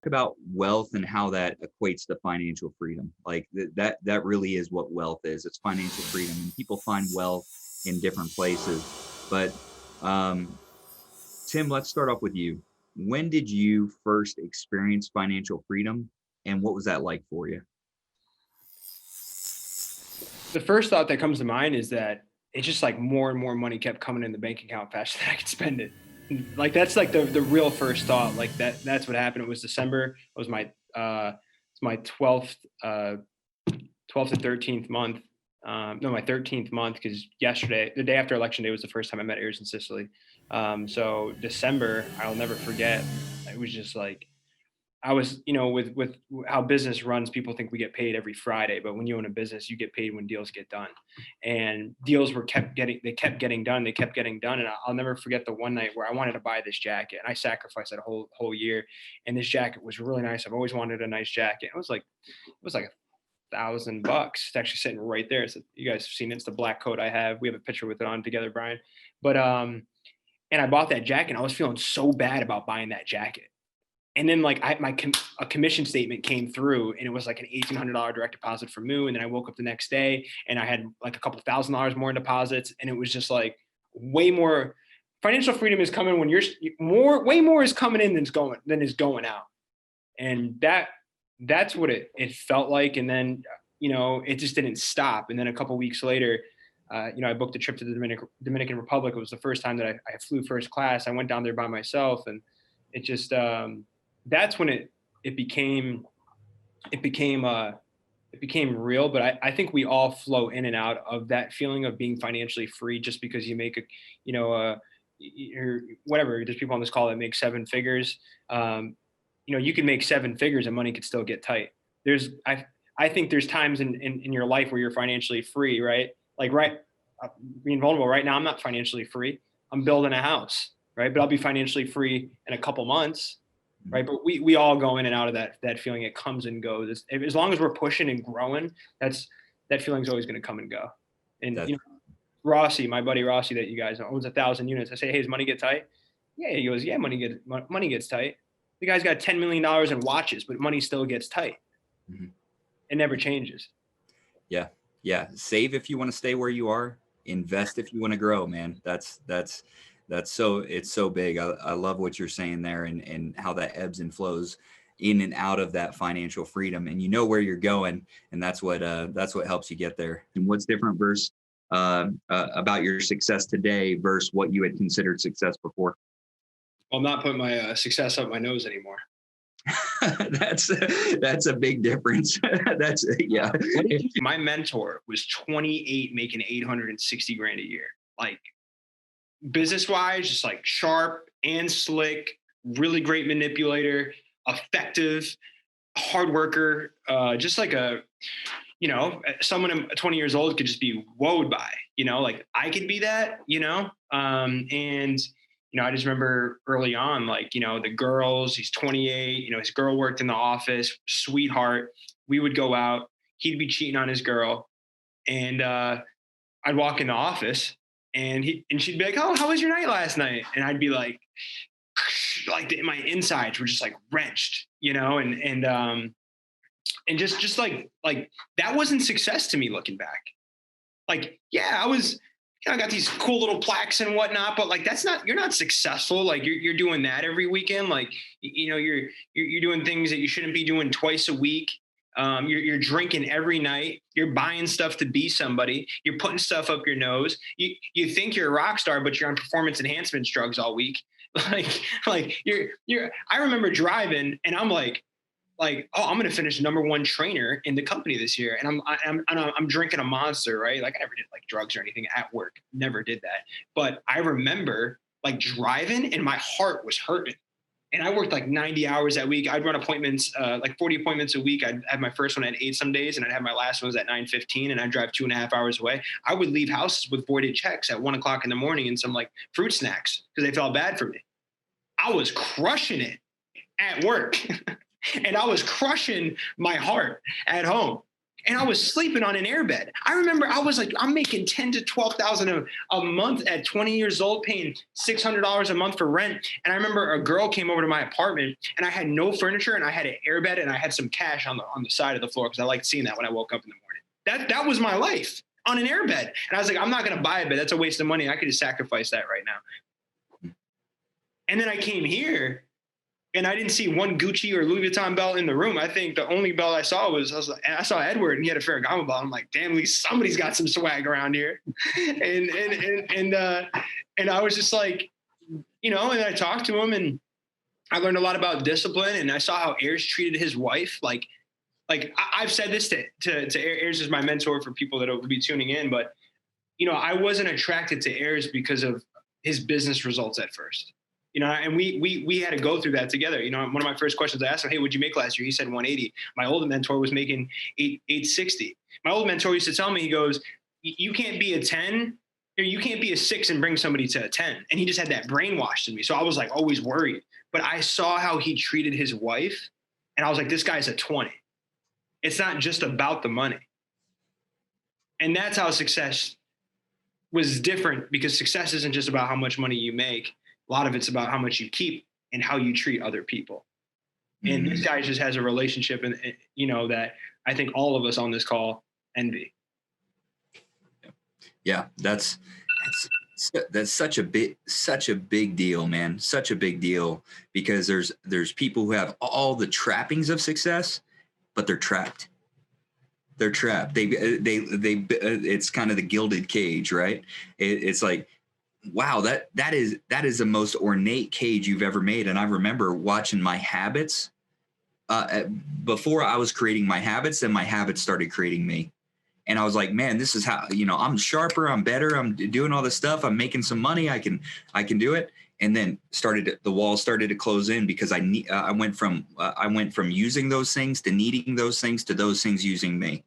about wealth and how that equates to financial freedom. Like that really is what wealth is. It's financial freedom, and people find wealth in different places. But um, Tim, let's start off with you. When did you first experience financial freedom, and what was that like for you? The first thought that comes to mind is that it's just like more and more money kept coming in the bank account faster than I could spend it. Like that's like the real first thought. Like that's what happened. It was December. It was my 12th 12th and 13th month. No, my 13th month, because yesterday, the day after election day, was the first time I met Ayres and Cicily. So December, I'll never forget. It was just like I was, with how business runs, people think we get paid every Friday, but when you own a business, you get paid when deals get done. And deals kept getting done. They kept getting done. And I'll never forget the one night where I wanted to buy this jacket, and I sacrificed that whole year. And this jacket was really nice. I've always wanted a nice jacket. It was like $1,000. It's actually sitting right there. So you guys have seen it. It's the black coat I have. We have a picture with it on together, Brian. But and I bought that jacket. And I was feeling so bad about buying that jacket. And then like a commission statement came through, and it was like an $1,800 direct deposit from Moo. And then I woke up the next day and I had like a couple $1,000 more in deposits. And it was just like way more. Financial freedom is coming when way more is coming in than is going out. And that's what it felt like. And then, it just didn't stop. And then a couple weeks later, I booked a trip to the Dominican Republic. It was the first time that I flew first class. I went down there by myself, and it just, that's when it became real. But I think we all flow in and out of that feeling of being financially free just because you make or whatever. There's people on this call that make seven figures. You can make seven figures and money could still get tight. I think there's times in your life where you're financially free, right? Like being vulnerable right now, I'm not financially free. I'm building a house, right? But I'll be financially free in a couple months, right? But we all go in and out of that feeling. It comes and goes. As long as we're pushing and growing, that feeling's always going to come and go. And Rossi, my buddy Rossi, that you guys know, owns 1,000 units. I say, hey, does money get tight? Yeah, he goes, yeah, money gets tight. The guy's got $10 million in watches, but money still gets tight. Mm-hmm. It never changes. Yeah. Yeah. Save if you want to stay where you are. Invest if you want to grow, man. It's so big. I love what you're saying there, and how that ebbs and flows in and out of that financial freedom, and you know where you're going, and that's what helps you get there. And what's different about your success today versus what you had considered success before? Well, I'm not putting my success up my nose anymore. That's a big difference. Yeah. My mentor was 28, making 860 grand a year. Like business wise, just like sharp and slick, really great manipulator, effective, hard worker, just like someone 20 years old could just be wowed by, like I could be that, and I just remember early on, like, the girls, he's 28, his girl worked in the office, sweetheart. We would go out, he'd be cheating on his girl. And I'd walk in the office and she'd be like, oh, how was your night last night? And I'd be like my insides were just like wrenched, and just like that wasn't success to me looking back. Like, yeah, I got these cool little plaques and whatnot, but like, you're not successful. Like you're doing that every weekend. Like, you're doing things that you shouldn't be doing twice a week. You're drinking every night. You're buying stuff to be somebody. You're putting stuff up your nose. You think you're a rock star, but you're on performance enhancement drugs all week. Like I remember driving and I'm like, oh, I'm going to finish #1 trainer in the company this year. And I'm drinking a Monster, right? Like I never did like drugs or anything at work. Never did that. But I remember like driving and my heart was hurting. And I worked like 90 hours that week. I'd run appointments, like 40 appointments a week. I'd have my first one at 8 some days, and I'd have my last ones at 9:15, and I'd drive 2.5 hours away. I would leave houses with voided checks at 1 o'clock in the morning and some like fruit snacks because they felt bad for me. I was crushing it at work. And I was crushing my heart at home. and I was sleeping on an airbed. I remember I was like, I'm making 10 to 12,000 a month at 20 years old, paying $600 a month for rent. And I remember a girl came over to my apartment, and I had no furniture, and I had an airbed, and I had some cash on the side of the floor because I liked seeing that when I woke up in the morning. That was my life, on an airbed. And I was like, I'm not going to buy a bed. That's a waste of money. I could just sacrifice that right now. And then I came here, and I didn't see one Gucci or Louis Vuitton belt in the room. I think the only belt I saw I saw Edward, and he had a Ferragamo belt. I'm like, damn, at least somebody's got some swag around here. and I was just like, and I talked to him, and I learned a lot about discipline, and I saw how Ayres treated his wife. Like I've said this to Ayres, is my mentor for people that will be tuning in, but I wasn't attracted to Ayres because of his business results at first. And we had to go through that together. One of my first questions I asked him, hey, what'd you make last year? He said 180. My old mentor was making 860. My old mentor used to tell me, he goes, you can't be a 10, or you can't be a 6 and bring somebody to a 10. And he just had that brainwashed in me. So I was like always worried. But I saw how he treated his wife, and I was like, this guy's a 20. It's not just about the money. And that's how success was different, because success isn't just about how much money you make. A lot of it's about how much you keep and how you treat other people. And this guy just has a relationship, and that I think all of us on this call envy. Yeah, that's such a big deal, man. Such a big deal, because there's people who have all the trappings of success, but they're trapped. They're trapped. They it's kind of the gilded cage, right? It's like, wow, that is the most ornate cage you've ever made. And I remember watching my habits before I was creating my habits, and my habits started creating me. And I was like, man, this is how, I'm sharper, I'm better, I'm doing all this stuff, I'm making some money, I can do it. And then the walls started to close in, because I went from using those things to needing those things to those things using me.